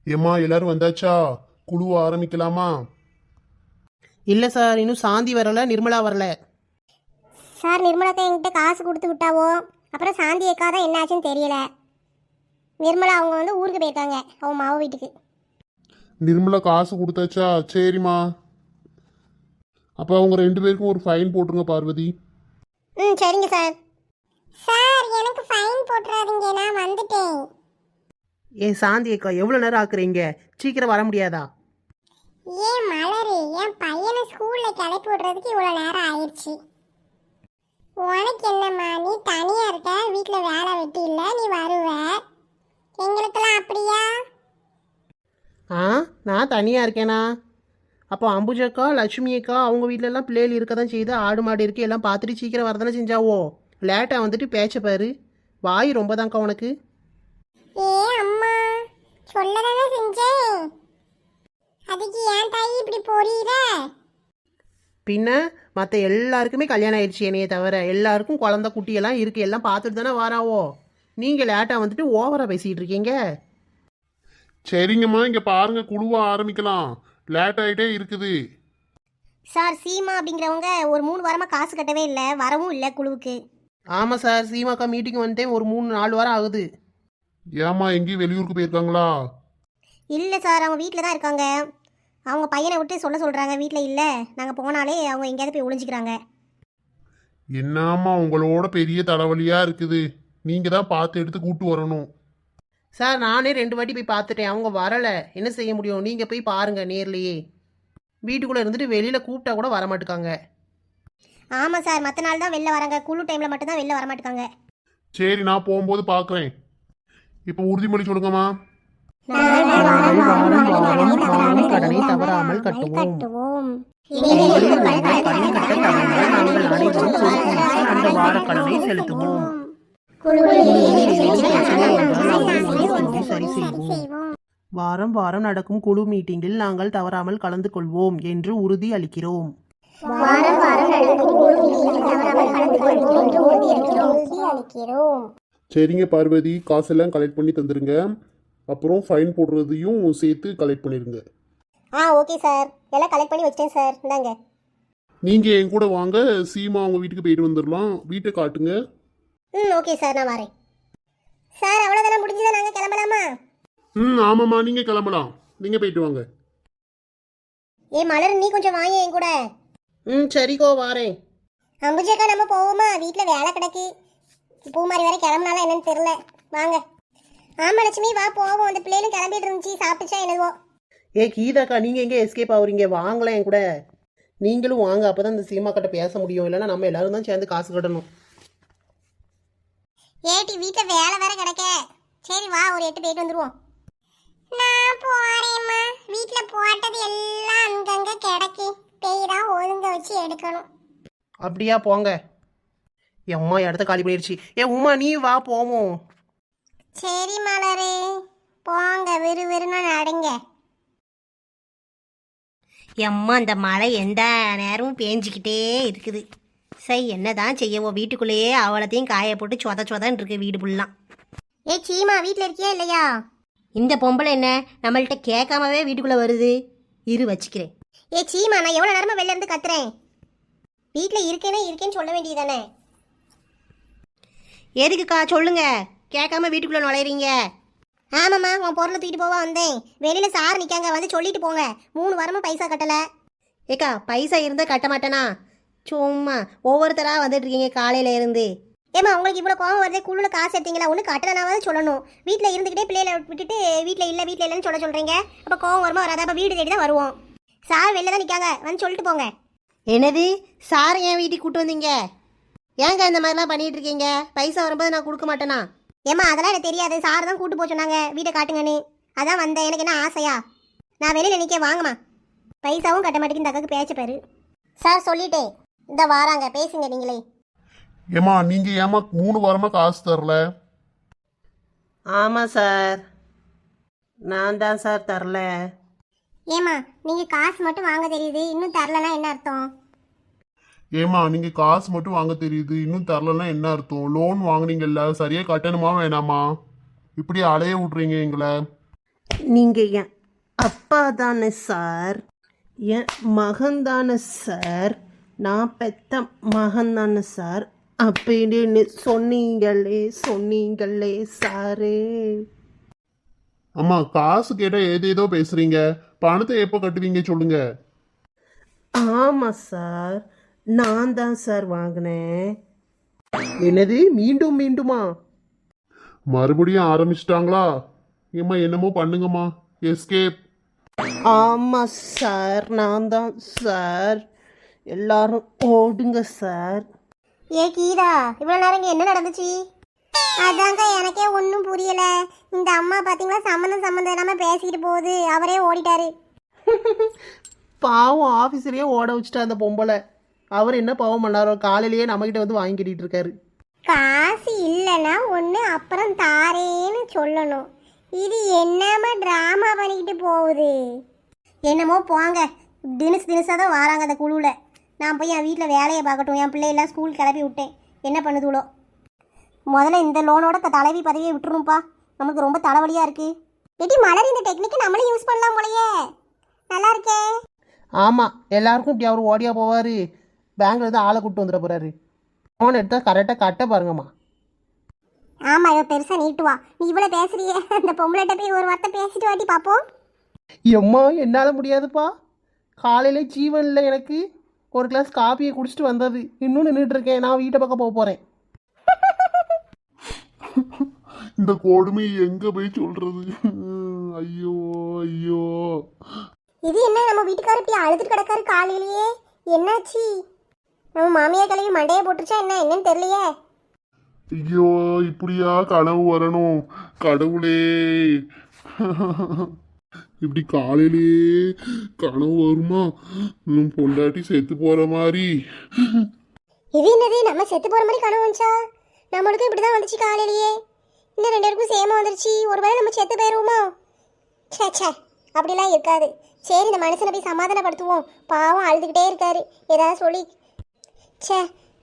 ஏம்மா எல்லாரும் வந்தாச்சா? குழுவை ஆரம்பிக்கலாமா? இல்லை சார், இன்னும் சாந்தி வரல, நிர்மலா வரல. சார் நிர்மலாக்கா என்கிட்ட காசு கொடுத்து விட்டாவோ, அப்புறம் சாந்தி அக்கா தான் என்னாச்சுன்னு தெரியல. நிர்மலா அவங்க வந்து ஊருக்கு போயிருக்காங்க, அவங்க மாவு வீட்டுக்கு. நிர்மலா காசு கொடுத்தாச்சா? சரிம்மா. அப்போ அவங்க 2 பேருக்கும் ஒரு ஃபைன் போட்டுருங்க பார்வதி. ம் சரிங்க சார். சார் எனக்கு ஃபைன் போட்டுறாதீங்க, நான் வந்துட்டேன். ஏன் சாந்தி அக்கா எவ்வளோ நேரம் ஆக்குறீங்க? சீக்கிரம் வர முடியாதா? ஏன் மலரு, என் பையனை ஸ்கூலில் கிளப்பி விடுறதுக்கு இவ்வளோ நேரம் ஆயிடுச்சு. உனக்கு என்னம்மா, நீ தனியாக இருக்க, வீட்டில் வேலை வெட்டி இல்லை, நீ வருவ. எங்களுக்கெல்லாம் அப்படியா? ஆ, நான் தனியாக இருக்கேனா? அப்போ அம்புஜக்கா, லட்சுமி அக்கா அவங்க வீட்டிலலாம் பிள்ளைகள் இருக்க தான் செய்யுது, ஆடு மாடு இருக்கு, எல்லாம் பார்த்துட்டு சீக்கிரம் வரதானே செஞ்சாவோ. லேட்டாக வந்துட்டு பேச்ச பாரு, வாய் ரொம்ப தான்க்கா உனக்கு. ஏ அம்மா, சொல்லதானே செஞ்சேன், அதுக்கு ஏன் தாயி இப்படி போறீல? பின்ன மற்ற எல்லாருக்குமே கல்யாணம் ஆயிடுச்சு, என்னைய தவிர எல்லாருக்கும் குழந்தை குட்டியெல்லாம் இருக்குது, எல்லாம் பார்த்துட்டு தானே வராவோ. நீங்கள் லேட்டாக வந்துட்டு ஓவராக பேசிகிட்டு இருக்கீங்க. சரிங்கம்மா, இங்கே பாருங்க, குழுவை ஆரம்பிக்கலாம். லேட் ஆகிட்டே இருக்குது. சார் சீமா அப்படிங்கிறவங்க ஒரு 3 வாரமாக காசு கட்டவே இல்லை, வரவும் இல்லை குழுவுக்கு. ஆமாம் சார், சீமாக்கா மீட்டிங் வந்துட்டேன், ஒரு 3-4 வாரம் ஆகுது. ஏம்மா எங்கேயும் வெளியூருக்கு போயிருக்காங்களா? இல்லை சார், அவங்க வீட்டில் தான் இருக்காங்க. அவங்க பையனை விட்டு சொல்கிறாங்க, வீட்டில் இல்லை, நாங்கள் போனாலே அவங்க எங்கேயாவது போய் ஒளிஞ்சிக்கிறாங்க. என்னம்மா உங்களோட பெரிய தலைவலியாக இருக்குது. நீங்கள் தான் பார்த்து எடுத்து கூட்டு வரணும். சார் நானே 2 வாட்டி போய் பார்த்துட்டேன், அவங்க வரலை, என்ன செய்ய முடியும்? நீங்கள் போய் பாருங்கள் நேர்லையே. வீட்டுக்குள்ளே இருந்துட்டு வெளியில் கூப்பிட்டா கூட வரமாட்டுக்காங்க. ஆமாம் சார், மற்ற நாள் தான் வெளில வராங்க, குழு டைமில் மட்டும்தான் வெளில வரமாட்டுக்காங்க. சரி, நான் போகும்போது பார்க்குறேன். இப்போ உறுதிமொழி சொல்லுங்கம்மா. கடனை தவறாமல் கட்டுவோம். அந்த வார கடனை செலுத்துவோம். சரி செய்வோம். வாரம் வாரம் நடக்கும் குழு மீட்டிங்கில் நாங்கள் தவறாமல் கலந்து கொள்வோம் என்று உறுதி அளிக்கிறோம். சரிங்க பார்வதி, காசெல்லாம் கலெக்ட் பண்ணி தந்துருங்க. அப்புறம் ஃபைன் போடுறதையும் சேர்த்து கலெக்ட் பண்ணிடுங்க. ஓகே சார், எல்லாம் கலெக்ட் பண்ணி வச்சிட்டேன் சார், இந்தாங்க. நீங்கள் என் கூட வாங்க, சீமா அவங்க வீட்டுக்கு போயிட்டு வந்துடலாம். வீட்டை காட்டுங்க. ஓகே சார், நான் வரேன். சார் அவ்வளோதானே, முடிஞ்சதா, நாங்கள் கிளம்பலாமா? ஆமாம்மா, நீங்கள் கிளம்பலாம். நீங்கள் போயிட்டு வாங்க. ஏ மலர், நீ கொஞ்சம் வாங்க என் கூட. சரிக்கோ, வாரேன். அம்புஜக்கா நம்ம போவோமா? வீட்டில் வேலை கிடக்கு. பூ மாதிரி வேற கிளம்புனாலும் என்னன்னு தெரியல, வாங்க. ஆமா லட்சுமி, வா போவோம். அந்த பிள்ளைகளும் கிளம்பிட்டு இருந்துச்சு, சாப்பிட்டுச்சா என்னவோ. ஏ கீதாக்கா, நீங்கள் எங்கே எஸ்கேப் ஆகுறீங்க? வாங்கலாம் என் கூட. நீங்களும் வாங்க, அப்போ தான் இந்த சீமா கிட்ட பேச முடியும், இல்லைன்னா நம்ம எல்லாரும் தான் சேர்ந்து காசு கட்டணும். ஏட்டி வீட்டில் வேலை வேற கிடக்க. சரி வா, ஒரு 8 போயிட்டு வந்துடுவோம். நான் போறேம்மா, வீட்டில் போட்டது எல்லாம் அங்கங்கே கிடக்கு, பேய்தான் ஒழுங்க வச்சு எடுக்கணும். அப்படியா, போங்க. என் அம்மா இடத்த காலி பண்ணிடுச்சு. ஏ உமா, நீ வா போவோம். சரி மலரு, போங்க, விறுவிறுன்னு நடங்க. எம்மா இந்த மழை எந்த நேரமும் பேஞ்சிக்கிட்டே இருக்குது. சரி என்னதான் செய்யவோ, வீட்டுக்குள்ளேயே அவளத்தையும் காய போட்டு சொதன்னு இருக்கு வீடு ஃபுல்லாம். ஏ சீமா, வீட்டில் இருக்கியா இல்லையா? இந்த பொம்பளை என்ன நம்மள்கிட்ட கேட்காமவே வீட்டுக்குள்ளே வருது. இரு வச்சுக்கிறேன். ஏ சீமா, நான் எவ்வளோ நேரமா வெளில இருந்து கத்துறேன். வீட்டில் இருக்கேன்னு சொல்ல வேண்டியதானே? எதுக்குக்கா சொல்லுங்க, கேட்காம வீட்டுக்குள்ளே நுழையிறீங்க? ஆமாம்மா, உன் பொருளை தூக்கிட்டு போவா வந்தேன். வெளியில் சார் நிற்காங்க, வந்து சொல்லிட்டு போங்க. 3 வாரமாக பைசா கட்டலை. ஏக்கா பைசா இருந்தால் கட்ட மாட்டேனா? சும்மா ஒவ்வொருத்தராக வந்துட்டு இருக்கீங்க காலையில இருந்து. ஏம்மா, உங்களுக்கு இவ்வளோ கோவம் வருது, குழுவில் காசு எடுத்தீங்களா? ஒன்று கட்டணாவது சொல்லணும். வீட்டில் இருந்துக்கிட்டே பிள்ளைகளை விட்டுட்டு வீட்டில் இல்லைன்னு சொல்கிறீங்க. அப்போ கோவம் வருமா வராது? அப்போ வீடு தேடி தான் வருவோம். சார் வெளில தான் நிற்காங்க, வந்து சொல்லிட்டு போங்க. என்னது, சார் என் வீட்டுக்கு கூப்பிட்டு வந்தீங்க? ஏங்க இந்த மாதிரிலாம் பண்ணிட்டு இருக்கீங்க? பைசா வரும்போது நான் கொடுக்க மாட்டேனா? ஏம்மா, அதெல்லாம் எனக்கு தெரியாது. சார் தான் கூட்டு போக சொன்னாங்க வீட்டை காட்டுங்கன்னு, அதான் வந்தேன். எனக்கு என்ன ஆசையா? நான் வெளியில் நிற்க, வாங்கம்மா. பைசாவும் கட்ட மாட்டேங்குது, இந்த அக்காவுக்கு பேச்ச பாரு. சார் சொல்லிட்டேன், இந்த வாராங்க, பேசுங்க நீங்களே. ஏம்மா, நீங்கள் ஏமா 3 வாரமாக காசு தரல? ஆமாம் சார், நான் தான் சார் தரல. ஏம்மா, நீங்கள் காசு மட்டும் வாங்க தெரியுது, இன்னும் தரலன்னா என்ன அர்த்தம்? ஏம்மா, நீங்கள் காசு மட்டும் வாங்க தெரியுது, இன்னும் தரலன்னா என்ன அர்த்தம்? லோன் வாங்குனீங்கல்ல, சரியாக கட்டணுமா வேணாமா? இப்படி அலைய விட்றீங்க எங்களை. நீங்கள் என் அப்பா தானே சார், என் மகன் தானே சார், நான் பெத்த மகன் தானே சார் அப்படின்னு சொன்னீங்களே சாரு. அம்மா காசு கேட்டால் ஏதேதோ பேசுறீங்க. பணத்தை எப்போ கட்டுவீங்க சொல்லுங்க. ஆமாம் சார், நான் தான் சார் வாங்கினேன். என்னது மீண்டும் மீண்டுமா? மறுபடியும் ஆரம்பிச்சிட்டாங்களா? ஏம்மா என்னமோ பண்ணுங்கம்மா. எஸ்கேப். ஆமாம் சார், நான் தான் சார். எல்லாரும் ஓடுங்க சார். ஏ கீதா, இவ்வளோ நேரம் இங்கே என்ன நடந்துச்சு? அதாங்க எனக்கே ஒன்றும் புரியல. இந்த அம்மா பார்த்தீங்களா, சம்மந்தம் இல்லாமல் பேசிக்கிட்டு போகுது. அவரே ஓடிட்டாரு. பாவம் ஆஃபீஸரையே ஓட வச்சுட்டா அந்த பொம்பளை. அவர் என்ன பாவம் பண்ணாரோ, காலையிலேயே நம்மக்கிட்ட வந்து வாங்கிக்கிட்டு இருக்காரு. காசு இல்லைன்னா ஒன்று அப்புறம் தாரேன்னு சொல்லணும். இது என்னமா ட்ராமா பண்ணிக்கிட்டு போகுது. என்னமோ போங்க, தினசாக தான் வராங்க அந்த குழுவில். நான் போய் என் வீட்டில் வேலையை பார்க்கட்டும். என் பிள்ளையெல்லாம் ஸ்கூல் கிளப்பி விட்டேன். என்ன பண்ணுதுளோ? முதல்ல இந்த லோனோட தலைவி பதவியை விட்டுருணும்ப்பா. நமக்கு ரொம்ப தலைவலியாக இருக்குது. எடி மலர், இந்த டெக்னிக்கை நம்மளும் யூஸ் பண்ணலாம் போலயே. நல்லா இருக்கே. ஆமாம், எல்லாருக்கும் இப்படி அவர் ஓடியா போவார். பேங்க்ல இருந்து ஆளை கூப்பிட்டு வந்துட போகிறாரு. ஃபோன் எடுத்தால் கரெக்டாக கட்ட பாருங்கம்மா. ஆமாம், இவ பெருசாக நீட்டுவா. நீ இவ்வளோ பேசுறியே, அந்த பொம்பளைகிட்ட போய் ஒரு வார்த்தை பேசிட்டு வாட்டி பார்ப்போம். எம்மா என்னால் முடியாதுப்பா. காலையில் ஜீவன் இல்லை எனக்கு. ஒரு கிளாஸ் காப்பியை குடிச்சிட்டு வந்தது. இன்னும் நின்றுட்டு இருக்கேன். நான் வீட்டை பக்கம் போக போகிறேன். இந்த கொடுமை எங்க போய் சொல்றது? ஐயோ ஐயோ. இது என்ன, நம்ம வீட்டுக்காரர் இப்படி அழுதுட்டு கிடக்காரு காலையிலேயே? என்னாச்சு? நம்ம மாமியார் கிளவி மண்டையை போட்டுருச்சா என்னன்னு தெரியலையே. ஐயோ, இப்படியா கனவு வரணும்? கடவுளே, இப்படி காலையிலேயே கனவு வருமா? இன்னும் பொண்டாட்டி செத்து போற மாதிரி. இது என்னது, நம்ம செத்து போற மாதிரி கனவு வந்துச்சா? நம்மளுக்கும் இப்படிதான் வந்துச்சு காலையிலேயே. இன்னும் 2 பேருக்கும் சேமா வந்துருச்சு. ஒருவேளை நம்ம செத்து போயிருவோமா? சே சே, அப்படிலாம் இருக்காது. சரி, இந்த மனுஷனை போய் சமாதானப்படுத்துவோம். பாவம் அழுதுகிட்டே இருக்காரு. ஏதாவது சொல்லி சே,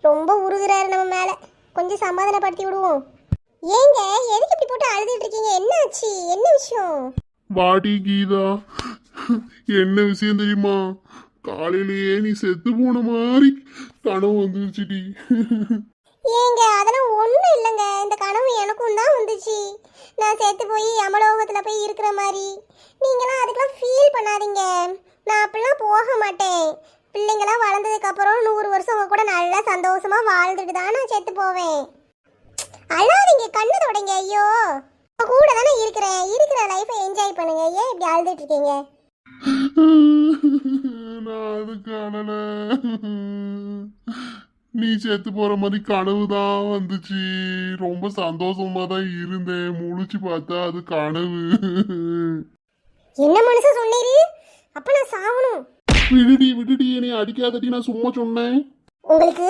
ரொம்ப உருகுறாரு நம்ம மேல. கொஞ்சம் சமாதானப்படுத்தி விடுவோம். ஏங்க எதுக்கு இப்படி போட்டு அழுதுட்டு இருக்கீங்க? என்னாச்சு? என்ன விஷயம்? வாடி கீதா, என்ன விஷயம் தெரியுமா? காலையிலேயே நீ செத்து போன மாதிரி கனவு வந்துருச்சுடி. ஏங்க அதெல்லாம் ஒன்றும் இல்லைங்க. இந்த கனவு எனக்கும் தான் வந்துச்சு. நான் செத்து போய் அமலோகத்தில் போய் இருக்கிற மாதிரி. நீங்களாம் அதுக்கெல்லாம் ஃபீல் பண்ணாதீங்க. நான் அப்படிலாம் போக மாட்டேன். பிள்ளைங்களாம் வளர்ந்ததுக்கப்புறம் 100 வருஷம் உங்க கூட நல்லா சந்தோஷமா வாழ்ந்துட்டு தான் நான் செத்து போவேன். அழாதீங்க, கண்ணு தொடங்க. ஐயோ, கூட தானே இருக்கிற லைஃபை என்ஜாய் பண்ணுங்க. ஏன் இப்படி அழுதுட்டு இருக்கீங்க? நான் அது காணல. நீ செத்து போற மாதிரி கனவு தான் வந்துச்சு. ரொம்ப சந்தோஷமா தான் இருந்தேன். முழிச்சு பார்த்தா அது கனவு. என்ன மனுஷன் சொன்னீரு? அப்ப நான் சாவணும். விடுடி என்னை அடிக்காதடி, நான் சும்மா சொன்னேன். உங்களுக்கு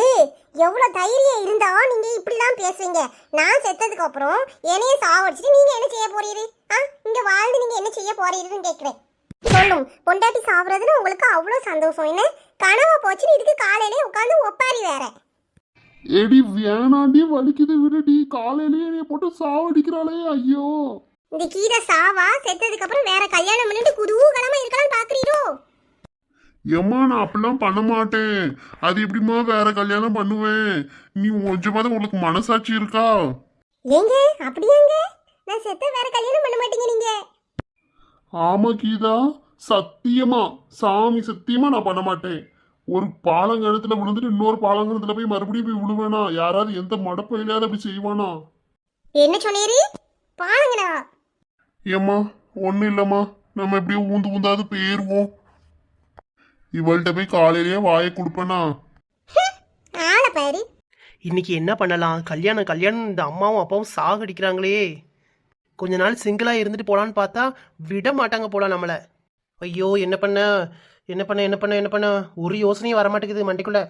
எவ்வளவு தைரியம் இருந்தா நீங்க இப்படிலாம் பேசுவீங்க? நான் செத்ததுக்கு அப்புறம் என்னைய சாவடிச்சிட்டு நீங்க என்ன செய்ய போறீரு? இங்க வாழ்ந்து நீங்க என்ன செய்ய போறீருன்னு கேட்கிறேன். சொல்லும், பொண்டாட்டி சாவுறதுன்னு உங்களுக்கு அவ்வளவு சந்தோஷம். என்ன கனவா போச்சுன்னு இதுக்கு காலையிலே உட்காந்து ஒப்பாரி வேற. எடி வேணாண்டி, வலிக்குது, விடுடி. காலையிலேயே என்னைய போட்டு சாவடிக்கிறாளே, ஐயோ. இந்த கீரை சாவா செத்ததுக்கு அப்புறம் வேற கல்யாணம் பண்ணிட்டு குதூகலமா இருக்கலாம் பாக்குறீரோ? ஏம்மா, நான் அப்படிலாம் பண்ண மாட்டேன். அது எப்படிம்மா வேற கல்யாணம் பண்ணுவேன்? நீ கொஞ்சமாவது உங்களுக்கு மனசாட்சி இருக்கா? ஏங்க அப்படியாங்க? நான் செத்த வேற கல்யாணம் பண்ண மாட்டீங்க நீங்க? ஆமா கீதா, சத்தியமா, சாமி சத்தியமா நான் பண்ண மாட்டேன். ஒரு பாலங்கணத்துல விழுந்துட்டு இன்னொரு பாலங்கணத்துல போய் மறுபடியும் போய் விழுவேனா? யாராவது எந்த மடப்ப இல்லாத அப்படி செய்வானா? என்ன சொன்னீரு? பாருங்கடா. ஏம்மா, ஒன்றும் இல்லைம்மா. நம்ம எப்படியோ ஊந்தாது போயிருவோம். இவள்கிட்ட போய் காலையிலேயே வாயை கொடுப்பேனா? ஆளை பாரு. இன்னைக்கு என்ன பண்ணலாம்? கல்யாணம் இந்த அம்மாவும் அப்பாவும் சாகடிக்கிறாங்களே. கொஞ்ச நாள் சிங்கிளாக இருந்துட்டு போகலான்னு பார்த்தா விட மாட்டாங்க போல நம்மளை. ஐயோ, என்ன பண்ண ஒரு யோசனையும் வரமாட்டேங்குது மண்டைக்குள்ள.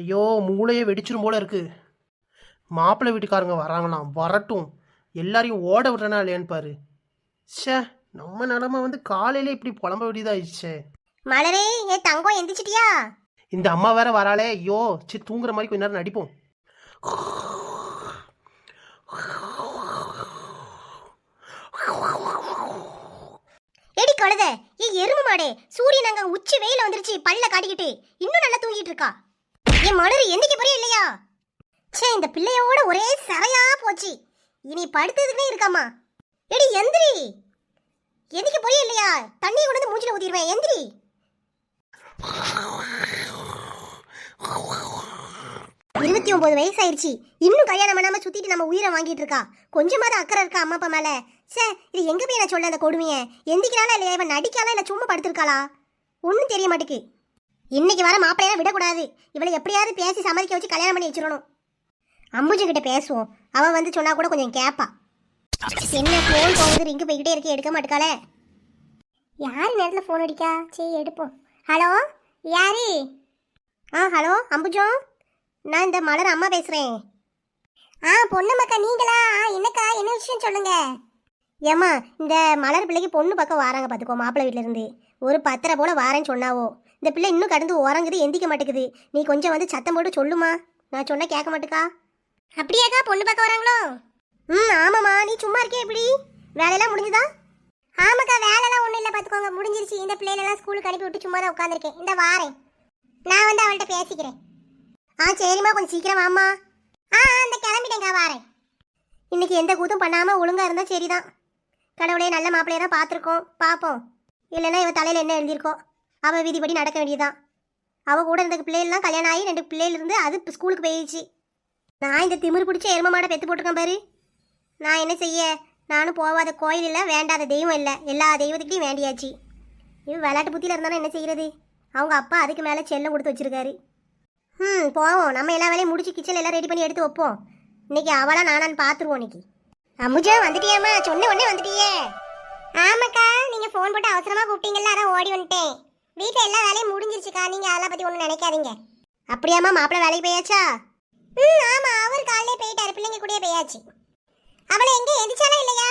ஐயோ, மூளையே வெடிச்சிரும் போல இருக்கு. மாப்பிள்ளை வீட்டுக்காரங்க வராங்களாம், வரட்டும். எல்லாரையும் ஓட விடுறனா இல்லையான்னு பாரு. ச்சே, நம்ம நிலமை வந்து காலையிலே இப்படி புலம்ப வேண்டியதாயிடுச்சே. மலரே, ஏ தங்கம் எந்திரிச்சிட்டியா? இந்த அம்மா வேற வராளே. ஐயோ, சரி தூங்குற மாதிரி கொஞ்ச நேரம் நடிப்போம். கழுத, ஏன் எருமை மாடே, சூரியன் அங்க உச்சி வெயில வந்துருச்சு, பல்ல காட்டிக்கிட்டு இன்னும் நல்லா தூங்கிட்டு இருக்கா. என் மலரு எந்திக்க போறியா இல்லையா? ச்சே, இந்த பிள்ளையோட ஒரே சரையா போச்சு. இனி படுத்ததுக்குனே இருக்காமா. எடி எந்திரி, எந்திக்க போறியா இல்லையா? தண்ணியை கொண்டு வந்து மூஞ்சில ஊத்திடுவேன், எந்திரி. 29 வயசாயிருச்சு, இன்னும் கல்யாணம் பண்ணாம சுத்திட்டு நம்ம உயிரை வாங்கிட்டு இருக்கா. கொஞ்சமாவது அக்கறை இருக்கா அம்மா அப்பா மேல? சே, இது எங்க போய் நான் சொல்ல அந்த கொடுமைய? எந்திக்கிறாளா இல்லையா? இவன் நடிக்காளா இல்ல சும்மா படுத்திருக்காளா? ஒன்றும் தெரிய மாட்டேக்கு. இன்னைக்கு வர மாப்பிள்ளையா விடக்கூடாது. இவளை எப்படியாவது பேசி சம்மதிக்க வச்சு கல்யாணம் பண்ணி வச்சிடணும். அம்புஜன் கிட்ட பேசுவோம், அவன் வந்து சொன்னா கூட கொஞ்சம் கேப்பா. என்ன போன் போகுது, ரிங்கு போய்கிட்டே இருக்கே, எடுக்க மாட்டுக்காளே. யார் நேரத்தில் ஃபோன் அடிக்கா? சரி எடுப்போம். ஹலோ, யாரு? ஹலோ அம்புஜம், நான் இந்த மலர் அம்மா பேசுகிறேன். பொண்ணுமாக்கா நீங்களா? என்னக்கா, என்ன விஷயம் சொல்லுங்க. ஏம்மா, இந்த மலர் பிள்ளைக்கு பொண்ணு பக்கம் வாராங்க பார்த்துக்கோ, மாப்பிள்ளை வீட்டிலேருந்து. ஒரு 10:30 போல் வாரேன்னு சொன்னாவோ. இந்த பிள்ளை இன்னும் கடந்து உறங்குது, எந்திக்க மாட்டேங்குது. நீ கொஞ்சம் வந்து சத்தம் போட்டு சொல்லுமா, நான் சொன்னால் கேட்க மாட்டேக்கா. அப்படியாக்கா, பொண்ணு பார்க்க வராங்களோ? ஆமாம்மா. நீ சும்மா இருக்கே, எப்படி வேலையெல்லாம் முடிஞ்சுதா? ஆமாக்கா, வேலைலாம் ஒன்றும் இல்லை பார்த்துக்கோங்க, முடிஞ்சிருச்சு. இந்த பிள்ளைகளெல்லாம் ஸ்கூலுக்கு அனுப்பி விட்டு சும்மா தான் உட்காந்துருக்கேன். இந்த வாரேன், நான் வந்து அவள்கிட்ட பேசிக்கிறேன். சரிம்மா, கொஞ்சம் சீக்கிரம் வாம்மா. அந்த கிளம்பிட்டேங்க, வாரேன். இன்னைக்கு எந்த கூத்தும் பண்ணாமல் ஒழுங்காக இருந்தால் சரிதான். கடவுளே, நல்ல மாப்பிள்ளையை தான் பார்த்துருக்கோம், பார்ப்போம். இல்லைன்னா இவன் தலையில் என்ன எழுதியிருக்கோம், அவள் விதிப்படி நடக்க வேண்டியதுதான். அவள் கூட இருந்த பிள்ளைகள்லாம் கல்யாணம் ஆகி 2 பிள்ளைகள் இருந்து அது ஸ்கூலுக்கு போயிடுச்சு. நான் இந்த திமிரு பிடிச்ச எரும மாடை பெற்று போட்டிருக்கேன் பாரு. நான் என்ன செய்ய? நானும் போகாத கோயில் இல்லை, வேண்டாத தெய்வம் இல்லை, எல்லா தெய்வத்துக்கிட்டையும் வேண்டியாச்சு. இவன் விளையாட்டு புத்தியில் இருந்தாலும் என்ன செய்கிறது? அவங்க அப்பா அதுக்கு மேலே செல்லம் கொடுத்து வச்சிருக்காரு. போவோம், நம்ம எல்லா வேலையும் முடிச்சு கிச்சன் எல்லாம் ரெடி பண்ணி எடுத்து வைப்போம். இன்னைக்கு அவளா நானான்னு பார்த்துருவோம். இன்னைக்கு அம்முஜா வந்துட்டியாம்மா? சொன்ன உடனே வந்துட்டியே. ஆமாக்கா, நீங்கள் ஃபோன் போட்டு அவசரமாக கூப்பிட்டீங்கல்ல, அதான் ஓடி வந்துட்டேன். வீட்டில் எல்லா வேலையும் முடிஞ்சிருச்சுக்கா, நீங்கள் அதெல்லாம் பற்றி ஒன்றும் நினைக்காதீங்க. அப்படியாம்மா, மாப்பிள்ளை வேலைக்கு போயாச்சா? ஆமாம், அவர் காலையிலே போயிட்டாரு, பிள்ளைங்க கூடயே போயாச்சு. அவளை எங்கே எந்திரிச்சாலும் இல்லையா?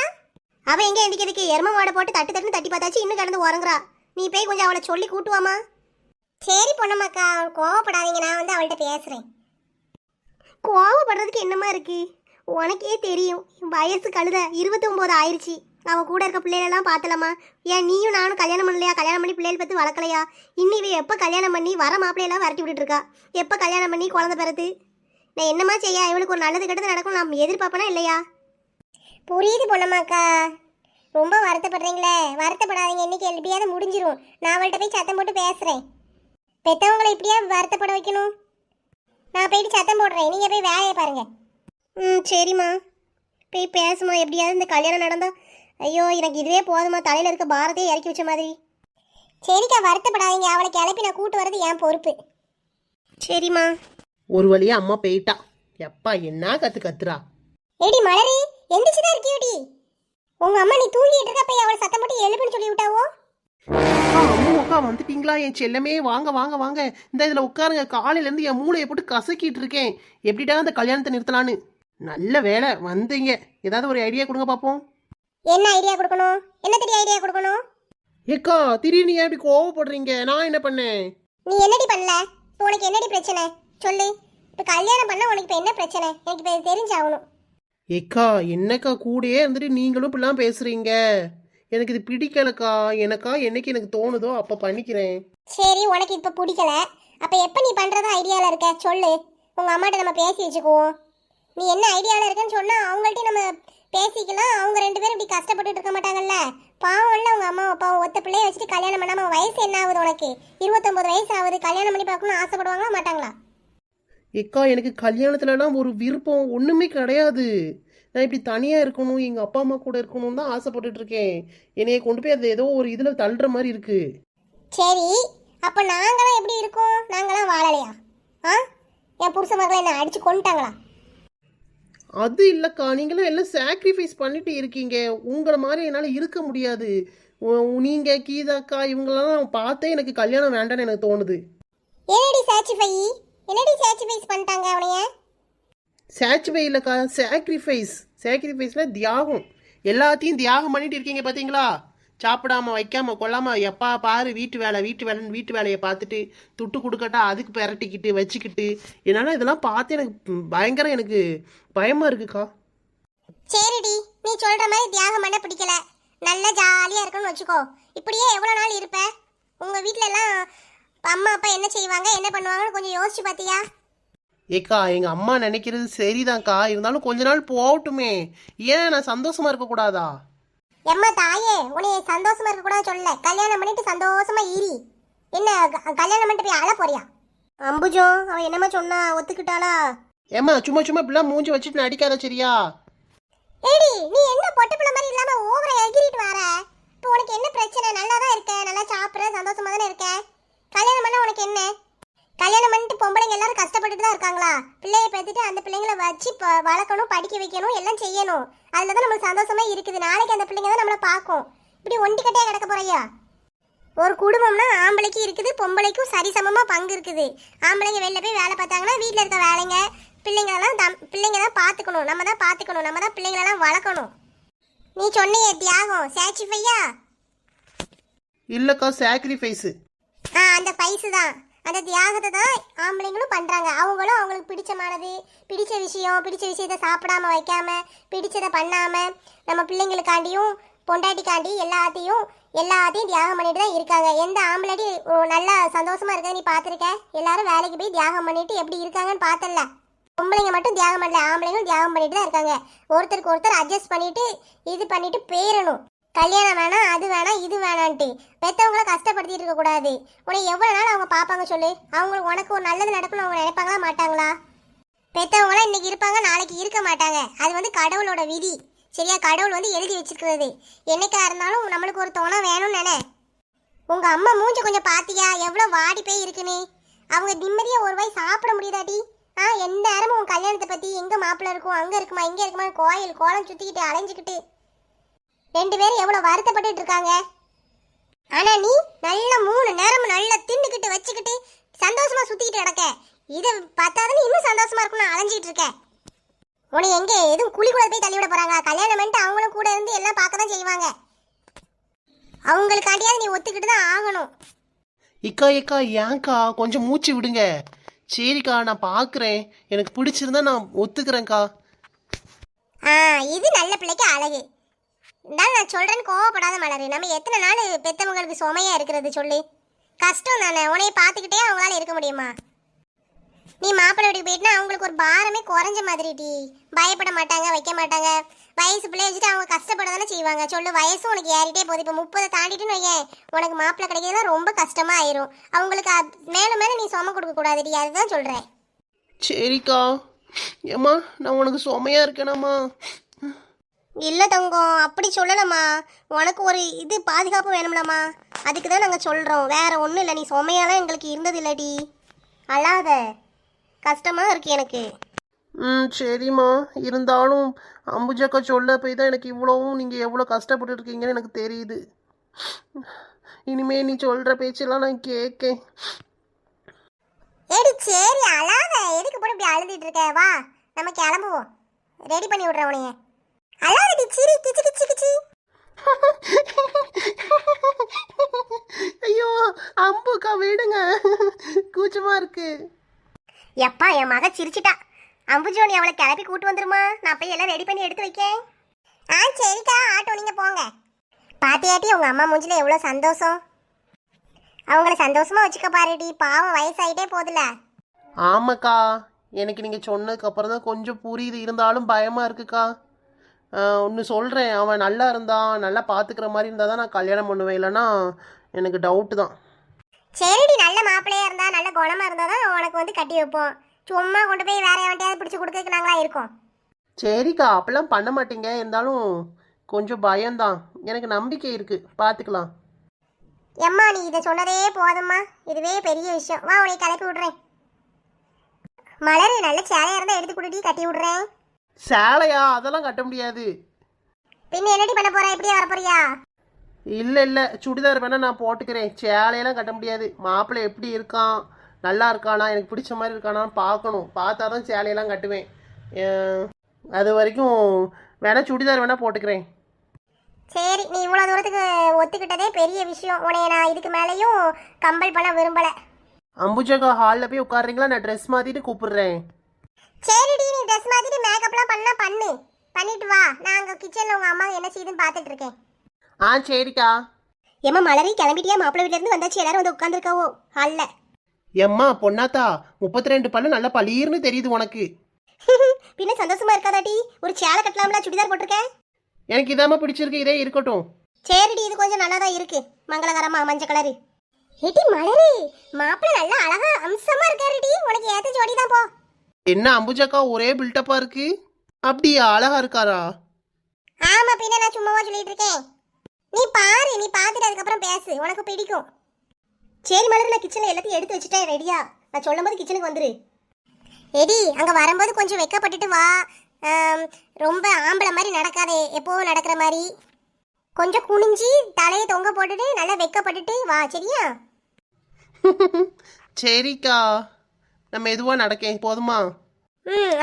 அவள் எங்கே எந்திக்கிறதுக்கு? எரும மாடை போட்டு தட்டு தட்டுன்னு தட்டி பார்த்தாச்சு, இன்னும் கடந்து உறங்குறா. நீ போய் கொஞ்சம் அவளை சொல்லி கூட்டுவாமா. சரி பொண்ணம்மாக்கா, கோவப்படாதீங்க, நான் வந்து அவள்கிட்ட பேசுகிறேன். கோவப்படுறதுக்கு என்னமா இருக்கு? உனக்கே தெரியும், வயசு கழுத 29 ஆயிடுச்சு. அவள் கூட இருக்க பிள்ளைகளெல்லாம் பார்த்தலாமா? ஏன் நீயும் நானும் கல்யாணம் பண்ணலையா? கல்யாணம் பண்ணி பிள்ளைகள் பற்றி வளர்க்கலையா? இன்னும் எப்போ கல்யாணம் பண்ணி வர மாப்பிள்ளையெல்லாம் விரட்டி விட்டுட்டு இருக்கா. எப்போ கல்யாணம் பண்ணி குழந்தை பிறகு நான் என்னம்மா செய்ய? இவளுக்கு ஒரு நல்லது கெட்டது நடக்கும் நாம் எதிர்பார்ப்பனா இல்லையா? புரியுது பொண்ணம்மாக்கா, ரொம்ப வருத்தப்படுறீங்களே. வருத்தப்படாதீங்க, இன்னைக்கு எப்படியாவது முடிஞ்சிரும். நான் அவள்கிட்ட போய் சத்தம் போட்டு பேசுகிறேன். பெற்றவங்களை இப்படியா வருத்தப்பட வைக்கணும்? நான் போயிட்டு சத்தம் போடுறேன், நீங்கள் போய் வேலையை பாருங்க. சரிம்மா, போய் பேசுமா. எப்படியாவது இந்த கல்யாணம் நடந்தா, ஐயோ எனக்கு இதுவே போதுமா, தலையில் இருக்க பாரத்தையே இறக்கி வச்ச மாதிரி. சரிக்கா, வருத்தப்படாதீங்க, அவளை கிளப்பி நான் கூட்டு வர்றது என் பொறுப்பு. சரிம்மா. ஒரு வழியா அம்மா போயிட்டா. எப்பா என்ன கத்துறா. ஏடி மலரி, எந்திரிச்சுதான் இருக்கியோடி? உங்க அம்மா நீ தூங்கிட்டு இருக்க போய் அவளை சத்தம் போட்டு எழுப்புன்னு சொல்லி விட்டாவோ? அக்கா வந்துட்டீங்களா? என் செல்லமே, வாங்க வாங்க வாங்க, இந்த இதில் உட்காருங்க. காலையிலேருந்து என் மூளையை போட்டு கசக்கிட்டு இருக்கேன், எப்படிடா அந்த கல்யாணத்தை நிறுத்தலான்னு. நல்ல வேலை வந்தீங்க. ஏதாவது ஒரு ஐடியா கொடுங்க பார்ப்போம். என்ன ஐடியா கொடுக்கணும்? என்ன தெரிய ஐடியா கொடுக்கணும்? ஏக்கா, திடீர்னு ஏன் இப்படி கோவப்படுறீங்க? நான் என்ன பண்ணேன்? நீ என்னடி பண்ணல? இப்போ உனக்கு என்னடி பிரச்சனை சொல்லு. இப்போ கல்யாணம் பண்ண உனக்கு இப்போ என்ன பிரச்சனை? எனக்கு இப்போ தெரிஞ்சாகணும். ஏக்கா, என்னக்கா கூடயே இருந்துட்டு நீங்களும் இப்படிலாம் பேசுறீங்க? எனக்கு இது பிடிக்கலக்கா. எனக்கா என்னைக்கு எனக்கு தோணுதோ அப்போ பண்ணிக்கிறேன். சரி, உனக்கு இப்போ பிடிக்கல, அப்போ எப்போ நீ பண்ணுறதா ஐடியாவில் இருக்க சொல்லு. உங்கள் அம்மாட்ட நம்ம பேசி வச்சுக்குவோம். நீ என்ன ஐடியாவில் இருக்கன்னு சொன்னால் அவங்கள்ட்டையும் நம்ம பேசிக்கலாம். அவங்க 2 பேரும் இப்படி கஷ்டப்பட்டுட்டு இருக்க மாட்டாங்கல்ல. பாவம்ல உங்கள் அம்மா அப்பாவும் ஒத்த பிள்ளைய வச்சுட்டு கல்யாணம் பண்ணாமல் வயசு என்ன ஆகுது உனக்கு? 29 வயசு ஆகுது. கல்யாணம் பண்ணி பார்க்கணும்னு ஆசைப்படுவாங்களா மாட்டாங்களா? ஏக்கா, எனக்கு கல்யாணத்துலலாம் ஒரு விருப்பம் ஒன்றுமே கிடையாது. நான் இப்படி தனியாக இருக்கணும், எங்கள் அப்பா அம்மா கூட இருக்கணும்னு தான் ஆசைப்பட்டுட்டு இருக்கேன். என்னைய கொண்டு போய் அது ஏதோ ஒரு இதில் தள்ளுற மாதிரி இருக்கு. சரி, அப்போ நாங்களாம் எப்படி இருக்கோம்? நாங்களாம் வாழலையா? என் புருஷ மகளை என்ன அடிச்சு கொண்டுட்டாங்களா? அது இல்லைக்கா, நீங்களும் எல்லாம் சாக்ரிஃபைஸ் பண்ணிட்டு இருக்கீங்க. உங்களை மாதிரி என்னால் இருக்க முடியாது. நீங்கள் கீதாக்கா இவங்களெல்லாம் பார்த்தே எனக்கு கல்யாணம் வேண்டான்னு எனக்கு தோணுது. என்னடி சாக்ரிஃபைஸ் பண்ணிட்டாங்க அவனைய? சாச்சுவை இல்லைக்கா, சாக்ரிஃபைஸில் தியாகம். எல்லாத்தையும் தியாகம் பண்ணிட்டு இருக்கீங்க பார்த்தீங்களா? சாப்பிடாம வைக்காம கொள்ளாமல் எப்பா பாரு வீட்டு வேலையை பார்த்துட்டு துட்டு கொடுக்கட்டா அதுக்கு பிரட்டிக்கிட்டு வச்சுக்கிட்டு, என்னால் இதெல்லாம் பார்த்து எனக்கு பயமாக இருக்குக்கா. சரிடி, நீ சொல்கிற மாதிரி தியாகம் பண்ண பிடிக்கல. நல்ல ஜாலியாக இருக்கணும்னு வச்சுக்கோ. இப்படியே எவ்வளோ நாள் இருப்ப? உங்கள் வீட்டில எல்லாம் அம்மா அப்பா என்ன செய்வாங்க என்ன பண்ணுவாங்கன்னு கொஞ்சம் யோசிச்சு பார்த்தியா? ஏக்கா எங்கள் அம்மா நினைக்கிறது சரிதான்க்கா, இருந்தாலும் கொஞ்ச நாள் போகட்டுமே. ஏன் நான் சந்தோஷமா இருக்கக்கூடாதா? எம்மா தாயே, உன்னை சந்தோஷமா இருக்கக்கூடாது சொல்லல. கல்யாணம் பண்ணிட்டு சந்தோஷமா இரி. என்ன கல்யாணம் பண்ணிட்டு போய் அழ போறியா? அம்புஜோ அவ என்னம்மா சொன்னா, ஒத்துக்கிட்டாளா? ஏம்மா சும்மா சும்மா இப்படிலாம் மூஞ்சி வச்சுட்டு நடிக்காத சரியா? ஏடி நீ என்ன பொட்டு பிள்ளை மாதிரி இல்லாம ஓவரா எகிரிட்டு வர? இப்போ உனக்கு என்ன பிரச்சனை? நல்லா தான் இருக்க, நல்லா சாப்பிட்ற, சந்தோஷமா தானே இருக்க. கல்யாணம் பண்ண உனக்கு என்ன? கல்யாணம் பண்ணிட்டு பொம்பளைங்க எல்லாரும் கஷ்டப்பட்டுட்டு தான் இருக்காங்களா? பிள்ளைய பெற்றுட்டு அந்த பிள்ளைங்களை வச்சு வளர்க்கணும், படிக்க வைக்கணும், எல்லாம் செய்யணும். அதில் தான் நம்மளுக்கு சந்தோஷமா இருக்குது. நாளைக்கு அந்த பிள்ளைங்க தான் நம்மளை பார்க்கும். இப்படி ஒண்டிக்கட்டையாக கிடக்க போறியா? ஒரு குடும்பம்னா ஆம்பளைக்கு இருக்குது, பொம்பளைக்கும் சரிசமமாக பங்கு இருக்குது. ஆம்பளைங்க வெளில போய் வேலை பார்த்தாங்கன்னா வீட்டில் இருக்க வேலைங்க பிள்ளைங்களெல்லாம் பிள்ளைங்க தான் பார்த்துக்கணும். நம்ம தான் பார்த்துக்கணும், நம்ம தான் பிள்ளைங்களெல்லாம் வளர்க்கணும். நீ சொன்னியே தியாகம், சாக்ரிஃபையா? இல்லைக்கா சாக்ரிஃபைஸு. அந்த பைசு தான், அந்த தியாகத்தை தான் ஆம்பளைங்களும் பண்ணுறாங்க. அவங்களும் அவங்களுக்கு பிடிச்ச விஷயத்தை சாப்பிடாம வைக்காம, பிடிச்சதை பண்ணாமல் நம்ம பிள்ளைங்களுக்காண்டியும் பொண்டாட்டிக்காண்டி எல்லாத்தையும் தியாகம் பண்ணிட்டு தான் இருக்காங்க. எந்த ஆம்பளடி நல்லா சந்தோஷமா இருக்க நீ பார்த்துருக்க? எல்லாரும் வேலைக்கு போய் தியாகம் பண்ணிட்டு எப்படி இருக்காங்கன்னு பார்த்தல. பொம்பளைங்க மட்டும் தியாகம் பண்ணல, ஆம்பளைங்களும் தியாகம் பண்ணிட்டு தான் இருக்காங்க. ஒருத்தருக்கு ஒருத்தர் அட்ஜஸ்ட் பண்ணிட்டு பேரணும். கல்யாணம் வேணாம், அது வேணாம், இது வேணான்ட்டு பெற்றவங்கள கஷ்டப்படுத்திட்டு இருக்கக்கூடாது. உன்னை எவ்வளோ நாள் அவங்க பார்ப்பாங்க சொல்லு? அவங்களுக்கு உனக்கு ஒரு நல்லது நடக்கணும்னு அவங்க நினைப்பாங்களா மாட்டாங்களா? பெற்றவங்களாம் இன்னைக்கு இருப்பாங்க, நாளைக்கு இருக்க மாட்டாங்க. அது கடவுளோட விதி சரியா? கடவுள் எழுதி வச்சிருக்கிறது. என்னைக்கா இருந்தாலும் நம்மளுக்கு ஒரு துணை வேணும்னு நினை. உங்கள் அம்மா மூஞ்சி கொஞ்சம் பார்த்தியா? எவ்வளோ வாடி போய் இருக்குன்னு. அவங்க நிம்மதியாக ஒரு வாய் சாப்பிட முடியுதாடி? எந்த நேரமும் உன் கல்யாணத்தை பற்றி எங்கே மாப்பிள்ளை இருக்கும், அங்கே இருக்குமா இங்கே இருக்குமா கோயில் கோலம் சுற்றிக்கிட்டு அலைஞ்சிக்கிட்டு ரெண்டு பேரும் எவ்வளோ வருத்தப்பட்டு இருக்காங்க. ஆனால் நீ நல்ல 3 நேரமும் நல்லா தின்னுக்கிட்டு வச்சுக்கிட்டு சந்தோஷமா சுற்றிக்கிட்டு கிடக்க. இதை பார்த்தாதானே இன்னும் சந்தோஷமா இருக்கும்னு அலைஞ்சிக்கிட்டு இருக்க. உன்னை எங்கே எதுவும் குழி கூட போய் தள்ளிவிட போகிறாங்க? கல்யாணம் பண்ணிட்டு அவங்களும் கூட இருந்து எல்லாம் பார்க்க தான் செய்வாங்க. அவங்களுக்காண்டியாவது நீ ஒத்துக்கிட்டு தான் ஆகணும். ஏக்கா ஏன்க்கா கொஞ்சம் மூச்சு விடுங்க. சரிக்கா நான் பார்க்குறேன், எனக்கு பிடிச்சிருந்தா நான் ஒத்துக்கிறேன்க்கா. இது நல்ல பிள்ளைக்கு அழகு. இருந்தாலும் நான் சொல்கிறேன்னு கோவப்படாத மலரு. நம்ம எத்தனை நாள் பெற்றவங்களுக்கு சுமையாக இருக்கிறது சொல்லு? கஷ்டம் தானே. உன்னைய பார்த்துக்கிட்டே அவங்களால இருக்க முடியுமா? நீ மாப்பிள்ளை வீட்டுக்கு போயிட்டுனா அவங்களுக்கு ஒரு பாரமே குறைஞ்ச மாதிரி டி. பயப்பட மாட்டாங்க, வைக்க மாட்டாங்க. வயசு பிள்ளை வச்சுட்டு அவங்க கஷ்டப்பட தானே செய்வாங்க சொல்லு? வயசும் உனக்கு ஏறிட்டே போகுது. இப்போ 30 தாண்டிட்டுன்னு வையேன், உனக்கு மாப்பிள்ளை கிடைக்கிறதுலாம் ரொம்ப கஷ்டமாக ஆயிரும். அவங்களுக்கு மேலே மேலே நீ சும கொடுக்கக்கூடாதுடி, அதுதான் சொல்கிறேன். சரிக்கா. ஏம்மா நான் உனக்கு சுமையாக இருக்கேனாம்மா? இல்லை தங்கம், அப்படி சொல்லலம்மா. உனக்கு ஒரு பாதுகாப்பு வேணும்லம்மா, அதுக்கு தான் நாங்கள் சொல்கிறோம். வேறு ஒன்றும் இல்லை. நீ சுமையாலாம் எங்களுக்கு இருந்தது இல்லடி. அழாத, கஷ்டமாக இருக்கு எனக்கு. சரிம்மா. இருந்தாலும் அம்புஜக்கா சொல்ல போய் தான் எனக்கு இவ்வளவும் நீங்கள் எவ்வளோ கஷ்டப்பட்டு இருக்கீங்கன்னு எனக்கு தெரியுது. இனிமே நீ சொல்கிற பேச்செல்லாம் நான் கேட்கேன். ஏடி சரி அழாத, எதுக்கு போட்டு இப்படி அழுதுட்டு இருக்க? வா நம்ம கிளம்புவோம், ரெடி பண்ணி விட்றேன் உனைய. அழாதடி, சிரி கிச்சு கிச்சு கிச்சு. ஐயோ அம்புக்கா விடுங்க, கூச்சமா இருக்கு. எப்பா என் மக சிரிச்சிட்டா. அம்புஜோனி அவளை கிளப்பி கூட்டு வந்துருமா, நான் போய் எல்லாம் ரெடி பண்ணி எடுத்து வைக்கேன். சரிக்கா, ஆட்டோ நீங்க போங்க. பாட்டியாட்டி உங்க அம்மா மூஞ்சில எவ்வளோ சந்தோஷம். அவங்கள சந்தோஷமா வச்சுக்க பாருடி, பாவம் வயசாயிட்டே போகுதுல. ஆமாக்கா, எனக்கு நீங்கள் சொன்னதுக்கு அப்புறம் தான் கொஞ்சம் புரியுது. இருந்தாலும் பயமாக இருக்குக்கா. ஒன்று சொல்கிறேன், அவன் நல்லா இருந்தான், நல்லா பார்த்துக்கிற மாதிரி இருந்தால் தான் நான் கல்யாணம் பண்ணுவேன், இல்லைன்னா எனக்கு டவுட்டு தான். சரிடி, நல்ல மாப்பிள்ளையா இருந்தா நல்ல குணமா இருந்தா தான் உனக்கு கட்டி வைப்போம். சும்மா கொண்டு போய் வேற எவன்ட்டையாவது பிடிச்சி கொடுக்கறதுக்கு நாங்களா இருக்கோம். சரிக்கா, அப்பெல்லாம் பண்ண மாட்டீங்க. இருந்தாலும் கொஞ்சம் பயம்தான். எனக்கு நம்பிக்கை இருக்குது, பார்த்துக்கலாம். எம்மா நீ இதை சொன்னதே போதும்மா, இதுவே பெரிய விஷயம். வா உன்னை கிளப்பி விடுறேன். மலர் நல்ல சேலையா இருந்தா எடுத்து கொடுட்டி, கட்டி விடுறேன். சேலையா? அதெல்லாம் கட்ட முடியாது. பின்ன என்னடி பண்ண போற? இப்படியே வர போறியா? இல்லை சுடிதார் வேணா நான் போட்டுக்கிறேன். சேலையெல்லாம் கட்ட முடியாது. மாப்பிள்ளை எப்படி இருக்கான், நல்லா இருக்கானா, எனக்கு பிடிச்ச மாதிரி இருக்கானான்னு பார்க்கணும். பார்த்தா தான் சேலையெல்லாம் கட்டுவேன். அது வரைக்கும் வேணா சுடிதார் வேணா போட்டுக்கிறேன். சரி, நீ இவ்வளோ தூரத்துக்கு ஒத்துக்கிட்டதே பெரிய விஷயம். உன்னைய நான் இதுக்கு மேலேயும் கம்பல் பண்ண விரும்பலை. அம்புஜக்கா ஹாலில் போய் உட்காடுறீங்களா? நான் ட்ரெஸ் மாற்றிட்டு கூப்பிடுறேன். சரிடி, நீ ட்ரெஸ் மாற்றிட்டு மேக்கப்லாம் பண்ணிட்டு வா. நான் அங்கே கிச்சனில் உங்கள் அம்மா என்ன செய்யுதுன்னு பார்த்துட்டு இருக்கேன். ஆ சரிக்கா. ஏம்மா மலரி கிளம்பிட்டியா? மாப்பிள்ளை வீட்ல இருந்து வந்தாச்சு, எல்லாரும் வந்து உட்காந்துருக்காவோ ஹாலில். எம்மா பொன்னாத்தா, 32 பல்லு நல்லா பளீர்னு தெரியுது உனக்கு. பின்ன சந்தோஷமா இருக்காதாட்டி? ஒரு சேலை கட்டலாம்ல, சுடிதார் போட்டிருக்கேன். எனக்கு இதாம்மா பிடிச்சிருக்கு, இதே இருக்கட்டும். சரிடி, இது கொஞ்சம் நல்லா தான் இருக்கு, மங்களகரமா மஞ்சள் கலரு. ஏடி மலரி, மாப்பிள்ளை நல்லா அழகா அம்சமா இருக்காருடி, உனக்கு ஏத்த ஜோடி தான் போ. என்ன அம்புஜக்கா ஒரே பில்டப்பா இருக்கு? அப்படியா, அழகா இருக்காரா? ஆமா, பின்ன நான் சும்மாவா சொல்லிட்டு இருக்கேன். நீ பாரு, நீ பார்த்துட்டு அதுக்கப்புறம் பேசு, உனக்கு பிடிக்கும். சரி மலர், நான் கிச்சனில் எல்லாத்தையும் எடுத்து வச்சுட்டேன் ரெடியா. நான் சொல்லும் போது கிச்சனுக்கு வந்துரு. எடி, அங்கே வரும்போது கொஞ்சம் வெக்கப்பட்டுட்டு வா. ரொம்ப ஆம்பளை மாதிரி நடக்காதே, எப்போவும் நடக்கிற மாதிரி. கொஞ்சம் குனிஞ்சி தலையை தொங்க போட்டுட்டு நல்லா வெக்கப்பட்டுட்டு வா, சரியா? சரிக்கா, நான் மெதுவா நடக்கேன் போதுமா?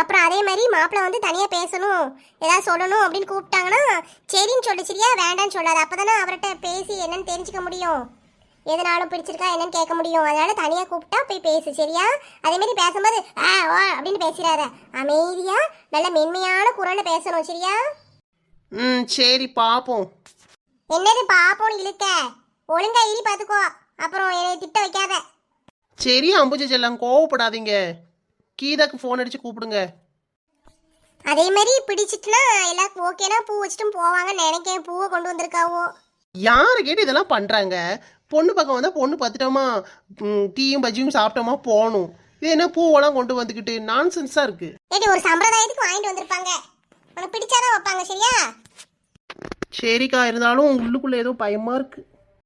அப்புறம் அதே மாதிரி மாப்பிள்ளை வந்து தனியாக பேசணும், ஏதாவது சொல்லணும் அப்படின்னு கூப்பிட்டாங்கன்னா சரின்னு சொல்லு, சரியா? வேண்டான்னு சொல்லாது, அப்போ தானே அவர்கிட்ட பேசி என்னன்னு தெரிஞ்சுக்க முடியும், எதனாலும் பிடிச்சிருக்கா என்னன்னு கேட்க முடியும். அதனால தனியாக கூப்பிட்டா போய் பேசு, சரியா? அதே மாதிரி பேசும்போது ஓ அப்படின்னு பேசிடாத, அமைதியா நல்ல மென்மையான குரல்ல பேசணும், சரியா? சரி பாப்போம். என்னது பாப்போன்னு இழுக்க? ஒழுங்கா இரு, பார்த்துக்கோ, அப்புறம் என்னை திட்ட வைக்காத. சரி அம்புஜ செல்லம், கோவப்படாதீங்க. கீதாக்கு ஃபோன் அடிச்சு கூப்பிடுங்க. அதே மாதிரி பிடிச்சிட்டுனா எல்லாருக்கும் ஓகேனா பூ வச்சுட்டும் போவாங்கன்னு நினைக்கேன். பூவை கொண்டு வந்திருக்காவோ. யாரை கேட்டு இதெல்லாம் பண்றாங்க? பொண்ணு பக்கம் வந்தா பொண்ணு பார்த்துட்டோமா, டீயும் பஜ்ஜியும் சாப்பிட்டோமா போகணும். இது என்ன பூவெல்லாம் கொண்டு வந்துக்கிட்டு நான்சென்ஸா இருக்கு. ஏடி, ஒரு சம்பிரதாயத்துக்கு வாங்கிட்டு வந்திருப்பாங்க, உனக்கு பிடிச்சாதான் வைப்பாங்க, சரியா? சரிக்கா, இருந்தாலும் உள்ளுக்குள்ள ஏதோ பயமா இருக்கு.